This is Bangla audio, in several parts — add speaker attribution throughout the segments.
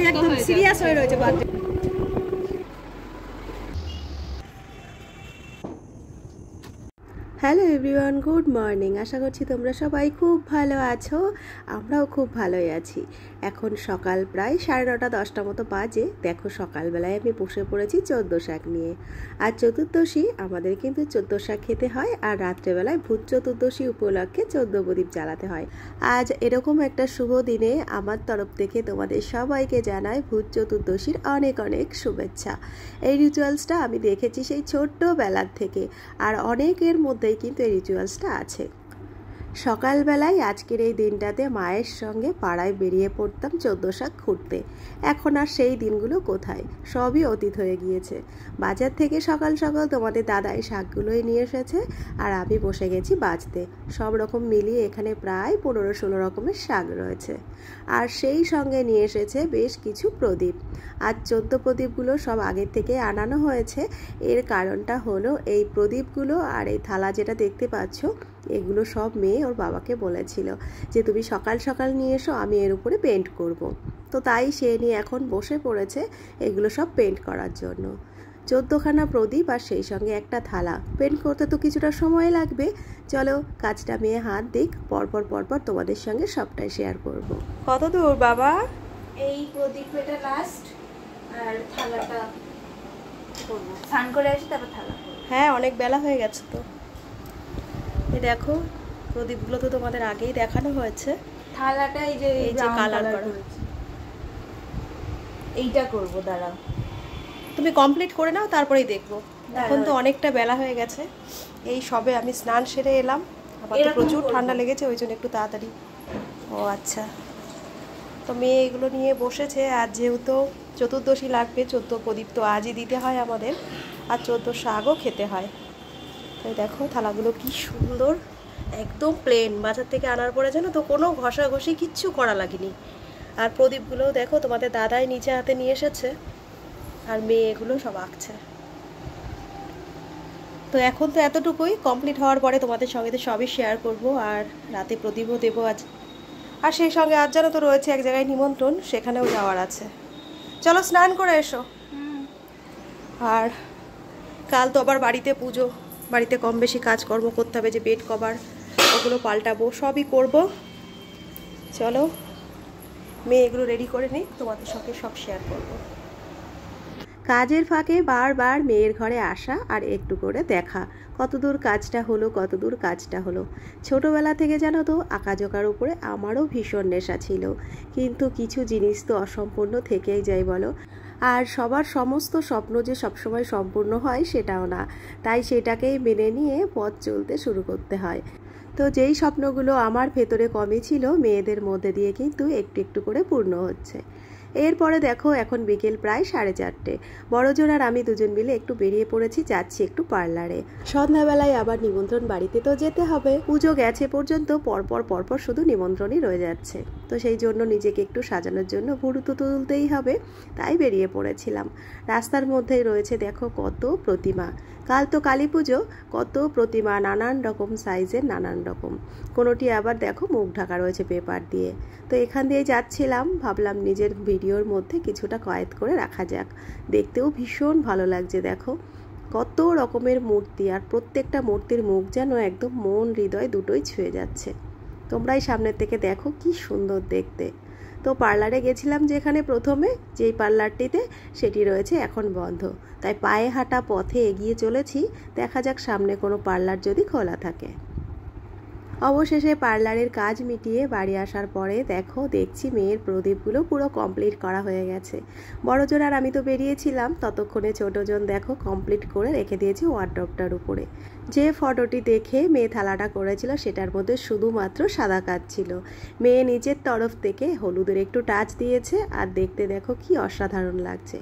Speaker 1: একদম সিরিয়াস হয়ে রয়েছে birthday. Hello everyone, good morning. আশা করছি তোমরা সবাই খুব ভালো আছো, আমরাও খুব ভালোই আছি। এখন সকাল প্রায় 9:30 10টা মতো বাজে। দেখো সকালবেলায় আমি বসে পড়েছি 14 শাক নিয়ে। আর চতুর্দশী আমাদের কিন্তু 14 শাক খেতে হয়, আর রাত্রেবেলায় ভূত চতুর্দশী উপলক্ষে 14 প্রদীপ জ্বালাতে হয়। আজ এরকম একটা শুভ দিনে আমার তরফ থেকে তোমাদের সবাইকে জানাই ভূত চতুর্দশীর অনেক অনেক শুভেচ্ছা। এই রিচুয়ালসটা আমি দেখেছি সেই ছোট্টবেলার থেকে, আর অনেকের মধ্যে কিন্তু এই রিচুয়ালসটা আছে। সকালবেলায় আজকের এই দিনটাতে মায়ের সঙ্গে পাড়ায় বেরিয়ে পড়তাম 14 শাক খুঁড়তে। এখন আর সেই দিনগুলো কোথায়, সবই অতীত হয়ে গিয়েছে। বাজার থেকে সকাল সকাল তোমাদের দাদা এই শাকগুলোই নিয়ে এসেছে, আর আমি বসে গেছি বাছতে। সব রকম মিলিয়ে এখানে প্রায় 15-16 রকমের শাক রয়েছে। আর সেই সঙ্গে নিয়ে এসেছে বেশ কিছু প্রদীপ। আর 14 প্রদীপগুলো সব আগের থেকে আনানো হয়েছে। এর কারণটা হলো এই প্রদীপগুলো আর এই থালা যেটা দেখতে পাচ্ছ, এগুলো সব মেয়ে ওর বাবাকে বলেছিল যে তুমি সকাল সকাল নিয়ে এসো, আমি এর উপরে পেন্ট করব। তো তাই সে নিয়ে এখন বসে পড়েছে এগুলো সব পেন্ট করার জন্য। 14খানা প্রদীপ আর সেই সঙ্গে একটা থালা। পেন্ট করতে তো কিছুটা সময় লাগবে। চলো কাজটা মেয়ে হাত দিক, পরপর পরপর তোমাদের সঙ্গে সবটাই শেয়ার করব। কত দূর বাবা?
Speaker 2: এই প্রদীপ এটা লাস্ট, আর থালাটা করবো। স্নান করে আসি তারপর থালা করবো।
Speaker 1: হ্যাঁ, অনেক বেলা হয়ে গেছে তো। এই দেখো প্রদীপগুলো তো তোমাদের আগেই দেখানো হয়েছে।
Speaker 2: থালাটা এই যে
Speaker 1: কালার করেছে,
Speaker 2: এইটা করব। দাঁড়াও,
Speaker 1: তুমি কমপ্লিট করে নাও, তারপরেই দেখবো। এখন তো অনেকটা বেলা হয়ে গেছে। এই সবে আমি স্নান সেরে এলাম, আবার তো প্রচুর ঠান্ডা লেগেছে, ওই জন্য একটু তাড়াতাড়ি। ও আচ্ছা, তো মেয়ে এগুলো নিয়ে বসেছে। আর যেহেতু চতুর্দশী লাগবে, 14 প্রদীপ তো আজই দিতে হয় আমাদের, আর 14 শাকও খেতে হয়। তাই দেখো থালাগুলো কি সুন্দর, একদম প্লেন। বাজার থেকে আনার পরে জানো তো কোনো ঘষাঘষি কিচ্ছু করা লাগেনি। আর প্রদীপগুলোও দেখো তোমাদের দাদাই নিচে হাতে নিয়ে এসেছে, আর মেয়ে এগুলো সব আঁকছে। তো এখন তো এতটুকুই, কমপ্লিট হওয়ার পরে তোমাদের সঙ্গে তো সবই শেয়ার করব, আর রাতে প্রদীপও দেবো আজ। আর সেই সঙ্গে আজ জানো তো রয়েছে এক জায়গায় নিমন্ত্রণ, সেখানেও যাওয়ার আছে। চলো স্নান করে এসো। আর কাল তো আবার বাড়িতে পুজো, বাড়িতে কম বেশি কাজকর্ম করতে হবে, যে বেড কভার ওগুলো পাল্টাবো, সবই করব। চলো মেয়ে এগুলো রেডি করে নিই, তোমাদের সঙ্গে সব শেয়ার করব। কাজের ফাঁকে বারবার মেয়ের ঘরে আসা আর একটু করে দেখা, কতদূর কাজটা হলো, কতদূর কাজটা হলো। ছোটোবেলা থেকে জানো তো আঁকাঝোঁকার উপরে আমারও ভীষণ নেশা ছিল, কিন্তু কিছু জিনিস তো অসম্পূর্ণ থেকেই যায় বলো। আর সবার সমস্ত স্বপ্ন যে সবসময় সম্পূর্ণ হয় সেটাও না, তাই সেটাকেই মেনে নিয়ে পথ চলতে শুরু করতে হয়। তো যেই স্বপ্নগুলো আমার ভেতরে কমই ছিল, মেয়েদের মধ্যে দিয়ে কিন্তু একটু একটু করে পূর্ণ হচ্ছে। এরপরে দেখো এখন বিকেল প্রায় 4:30। বড়জোর আর আমি দুজন মিলে একটু বেরিয়ে পড়েছি, যাচ্ছি একটু পার্লারে। সন্ধ্যাবেলায় আবার নিমন্ত্রণ বাড়িতে তো যেতে হবে। পুজো গেছে পর্যন্ত পরপর পরপর শুধু নিমন্ত্রণই রয়ে যাচ্ছে। তো সেই জন্য নিজেকে একটু সাজানোর জন্য ভুরু তো তুলতেই হবে, তাই বেরিয়ে পড়েছিলাম। রাস্তার মধ্যেই রয়েছে দেখো কত প্রতিমা। কাল তো কালী পুজো, কত প্রতিমা, নানান রকম সাইজের, নানান রকম। কোনোটি আবার দেখো মুখ ঢাকা রয়েছে পেপার দিয়ে। তো এখান দিয়ে যাচ্ছিলাম, ভাবলাম নিজের ভিডিওর মধ্যে কিছুটা কয়েদ করে রাখা যাক। দেখতেও ভীষণ ভালো লাগছে দেখো, কত রকমের মূর্তি, আর প্রত্যেকটা মূর্তির মুখ যেন একদম মন হৃদয় দুটোই ছুঁয়ে যাচ্ছে। তোমরাই সামনের থেকে দেখো কি সুন্দর দেখতে। তো পার্লারে গেছিলাম যেখানে প্রথমে, যেই পার্লারটিতে, সেটি রয়েছে এখন বন্ধ। তাই পায়ে হাঁটা পথে এগিয়ে চলেছি, দেখা যাক সামনে কোনো পার্লার যদি খোলা থাকে। অবশেষে পার্লারের কাজ মিটিয়ে বাড়ি আসার পরে দেখছি মেয়ের প্রদীপগুলো পুরো কমপ্লিট করা হয়ে গেছে। বড়জন আর আমি তো বেরিয়েছিলাম, ততক্ষণে ছোটজন দেখো কমপ্লিট করে রেখে দিয়েছি ওয়ার্ডরোবটার উপরে। যে ফটোটি দেখে মেয়ে থালাটা করেছিল সেটার মধ্যে শুধুমাত্র সাদা কাজ ছিল। মেয়ে নিজের তরফ থেকে হলুদের একটু টাচ দিয়েছে, আর দেখতে দেখো কি অসাধারণ লাগছে।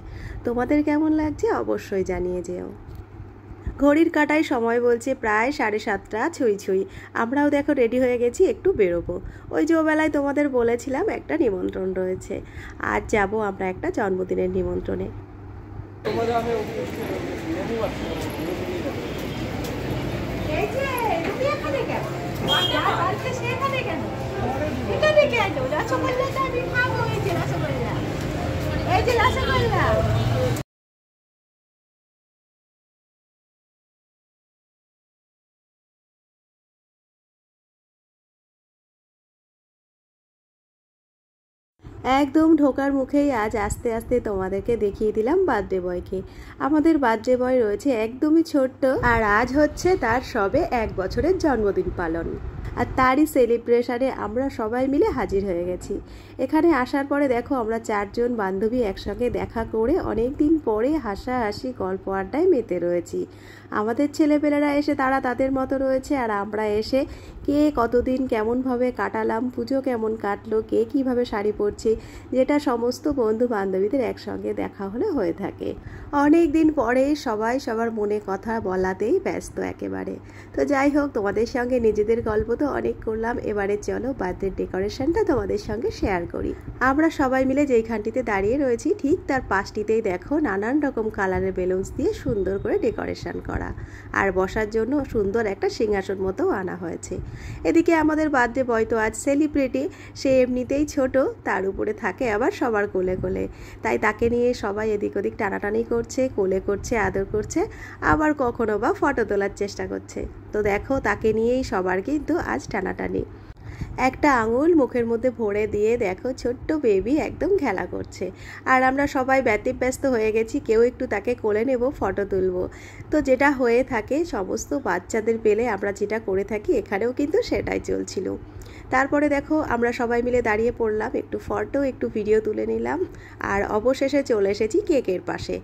Speaker 1: তোমাদের কেমন লাগছে অবশ্যই জানিয়ে যেও। ঘড়ির কাঁটায় সময় বলছে প্রায় 7:30 ছুঁই ছুঁই। আমরাও দেখো রেডি হয়ে গেছি, একটু বেরোবো। ওই যে বেলায় তোমাদের বলেছিলাম একটা নিমন্ত্রণ রয়েছে, আজ যাব আমরা একটা জন্মদিনের নিমন্ত্রণে।
Speaker 2: এই যে তুমি এখানে কেন? বাড়িতে সে এখানে কেন? এখানে কেন? রসগোল্লাটা আমি খাবো। এই যে রসগোল্লা, এই যে রসগোল্লা।
Speaker 1: একদম ঢোকার মুখেই আজ আস্তে আস্তে তোমাদেরকে দেখিয়ে দিলাম বার্থডে বয়কে। আমাদের বার্থডে বয় রয়েছে একদমই ছোট্ট, আর আজ হচ্ছে তার সবে 1 বছরের জন্মদিন পালন। আর তারই সেলিব্রেশনে আমরা সবাই মিলে হাজির হয়ে গেছি। এখানে আসার পরে দেখো আমরা 4 জন বান্ধবী একসঙ্গে দেখা করে অনেক দিন পরে হাসাহাসি গল্প আড্ডায় মেতে রয়েছি। আমাদের ছেলেপেলেরা এসে তারা তাদের মতো রয়েছে, আর আমরা এসে কে কতদিন কেমনভাবে কাটালাম, পুজো কেমন কাটলো, কে কীভাবে শাড়ি পরছি, যেটা সমস্ত বন্ধু বান্ধবীদের একসঙ্গে দেখা হলে হয়ে থাকে। অনেক দিন পরে সবাই সবার মনে কথা বলাতেই ব্যস্ত একেবারে। তো যাই হোক, তোমাদের সঙ্গে নিজেদের গল্প তো অনেক করলাম, এবারে চলো বার্থডে ডেকোরেশনটা তোমাদের সঙ্গে শেয়ার করি। আমরা সবাই মিলে যেইখানটিতে দাঁড়িয়ে রয়েছি ঠিক তার পাশটিতেই দেখো নানান রকম কালারের বেলুনস দিয়ে সুন্দর করে ডেকোরেশন করা, আর বসার জন্য সুন্দর একটা সিংহাসন মতো আনা হয়েছে। এদিকে আমাদের বার্থডে বয় তো আজ সেলিব্রিটি, সে এমনিতেই ছোট, তার উপরে থাকে আবার সবার কোলে কোলে, তাই তাকে নিয়ে সবাই এদিক ওদিক টানাটানি করছে, কোলে করছে, আদর করছে, আবার কখনো বা ফটো তোলার চেষ্টা করছে। তো দেখো তাকে নিয়েই সবার কিন্তু আজ টানাটানি। একটা আঙুল মুখের মধ্যে ভরে দিয়ে দেখো ছোট্ট বেবি একদম খেলা করছে, আর আমরা সবাই ব্যতিব্যস্ত হয়ে গেছি, কেউ একটু তাকে কোলে নেব, ফটো তুলব। তো যেটা হয়ে থাকে সমস্ত বাচ্চাদের পেলে আমরা যেটা করে থাকি, এখানেও কিন্তু সেটাই চলছিল। তারপরে দেখো আমরা সবাই মিলে দাঁড়িয়ে পড়লাম, একটু ফটো একটু ভিডিও তুলে নিলাম, আর অবশেষে চলে এসেছি কেকের পাশে।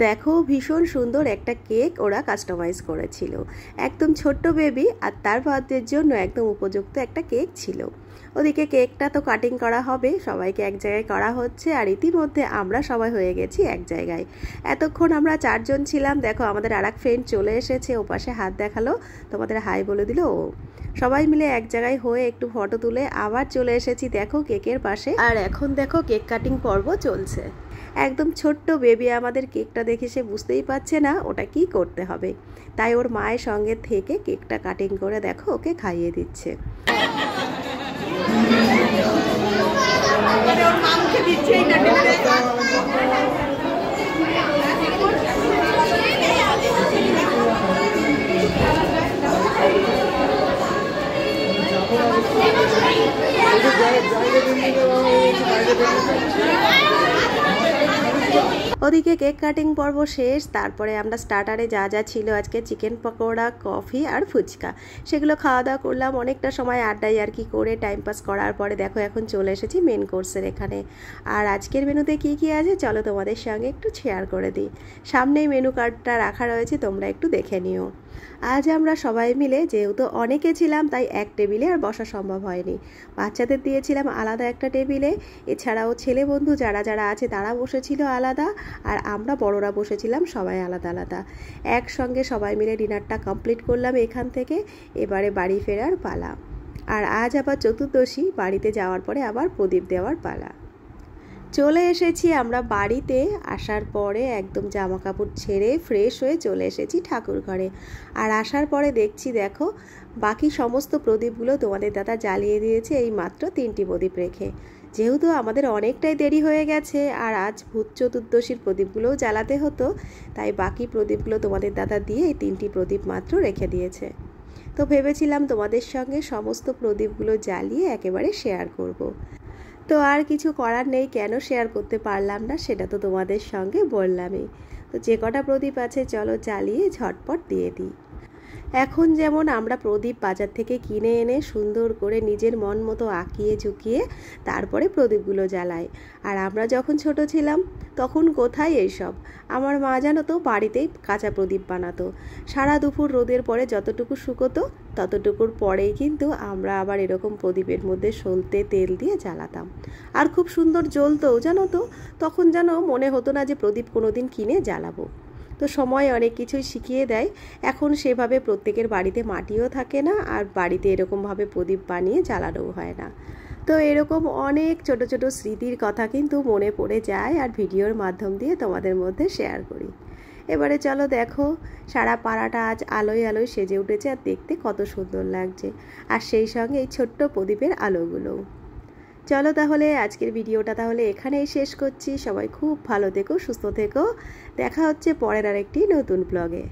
Speaker 1: দেখো ভীষণ সুন্দর একটা কেক ওরা কাস্টমাইজ করেছিল, একদম ছোট্ট বেবি আর তার বার্থডের জন্য একদম উপযুক্ত একটা কেক ছিল। ওদিকে কেকটা তো কাটিং করা হবে, সবাইকে এক জায়গায় করা হচ্ছে, আর ইতিমধ্যে আমরা সবাই হয়ে গেছি এক জায়গায়। এতক্ষণ আমরা 4 জন ছিলাম, দেখো আমাদের আর এক ফ্রেন্ড চলে এসেছে, ও পাশে হাত দেখালো, তোমাদের হাই বলে দিল ও। সবাই মিলে এক জায়গায় হয়ে একটু ফটো তুলে আবার চলে এসেছি দেখো কেকের পাশে, আর এখন দেখো কেক কাটিং পর্ব চলছে। একদম ছোট্ট বেবি আমাদের কেকটা দেখে সে বুঝতেই পারছে না ওটা কি করতে হবে, তাই ওর মায়ের সঙ্গে থেকে কেকটা কাটিং করে দেখো ওকে খাইয়ে দিচ্ছে। ওদিকে কেক কাটিং পর্ব শেষ, তারপরে আমরা স্টার্টারে যা যা ছিল আজকে চিকেন পকোড়া, কফি আর ফুচকা, সেগুলো খাওয়া দাওয়া করলাম। অনেকটা সময় আড্ডাই আর কি করে টাইম পাস করার পরে দেখো এখন চলে এসেছি মেন কোর্সের এখানে। আর আজকের মেনুতে কি কি আছে চলো তোমাদের সঙ্গে একটু শেয়ার করে দিই। সামনেই মেনু কার্ডটা রাখা রয়েছে, তোমরা একটু দেখে নিও। আজ আমরা সবাই মিলে যেহেতু অনেকে ছিলাম তাই এক টেবিলে আর বসা সম্ভব হয়নি, বাচ্চাদের দিয়েছিলাম আলাদা একটা টেবিলে, এছাড়াও ছেলে বন্ধু যারা যারা আছে তারা বসেছিল আলাদা, আর আমরা বড়রা বসেছিলাম সবাই আলাদা আলাদা। একসঙ্গে সবাই মিলে ডিনারটা কমপ্লিট করলাম এখান থেকে, এবারে বাড়ি ফেরার পালা। আর আজ আবার চতুর্দশী, বাড়িতে যাওয়ার পরে আবার প্রদীপ দেওয়ার পালা। চলে এসেছি আমরা বাড়িতে, আসার পরে একদম জামা কাপড় ছেড়ে ফ্রেশ হয়ে চলে এসেছি ঠাকুর ঘরে। আর আসার পরে দেখছি দেখো বাকি সমস্ত প্রদীপগুলো তোমাদের দাদা জ্বালিয়ে দিয়েছে, এই মাত্র 3টি প্রদীপ রেখে। যেহেতু আমাদের অনেকটাই দেরি হয়ে গেছে আর আজ ভূত চতুর্দশীর প্রদীপগুলোও জ্বালাতে হতো, তাই বাকি প্রদীপগুলো তোমাদের দাদা দিয়ে এই 3টি প্রদীপ মাত্র রেখে দিয়েছে। তো ভেবেছিলাম তোমাদের সঙ্গে সমস্ত প্রদীপগুলো জ্বালিয়ে একেবারে শেয়ার করব। তো আর কিছু করার নেই, কেন শেয়ার করতে পারলাম না সেটা তো তোমাদের সঙ্গে বললামই। তো যে কটা প্রদীপ আছে চলো জ্বালিয়ে ঝটপট দিয়ে দিই। এখন যেমন আমরা প্রদীপ বাজার থেকে কিনে এনে সুন্দর করে নিজের মন মতো আঁকিয়ে ঝুঁকিয়ে তারপরে প্রদীপগুলো জ্বালাই, আর আমরা যখন ছোট ছিলাম তখন কোথায় এইসব, আমার মা জানো তো বাড়িতেই কাঁচা প্রদীপ বানাতো, সারা দুপুর রোদের পরে যতটুকু শুকোতো ততটুকুর পরেই কিন্তু আমরা আবার এরকম প্রদীপের মধ্যে সলতে তেল দিয়ে জ্বালাতাম, আর খুব সুন্দর জ্বলতোও জানো তো। তখন যেন মনে হতো না যে প্রদীপ কোনোদিন কিনে জ্বালাবো। তো সময় অনেক কিছুই শিখিয়ে দেয়, এখন সেভাবে প্রত্যেকের বাড়িতে মাটিও থাকে না, আর বাড়িতে এরকমভাবে প্রদীপ বানিয়ে জ্বালানোও হয় না। তো এরকম অনেক ছোট ছোট স্মৃতির কথা কিন্তু মনে পড়ে যায়, আর ভিডিওর মাধ্যম দিয়ে তোমাদের মধ্যে শেয়ার করি। এবারে চলো দেখো সারা পাড়াটা আজ আলোয় আলোয় সেজে উঠেছে আর দেখতে কত সুন্দর লাগছে, আর সেই সঙ্গে এই ছোট্ট প্রদীপের আলোগুলো। চলো তাহলে আজকের ভিডিওটা তাহলে এখানেই শেষ করছি। সবাই খুব ভালো থেকো, সুস্থ থেকো। দেখা হচ্ছে পরের আরেকটি নতুন ব্লগে।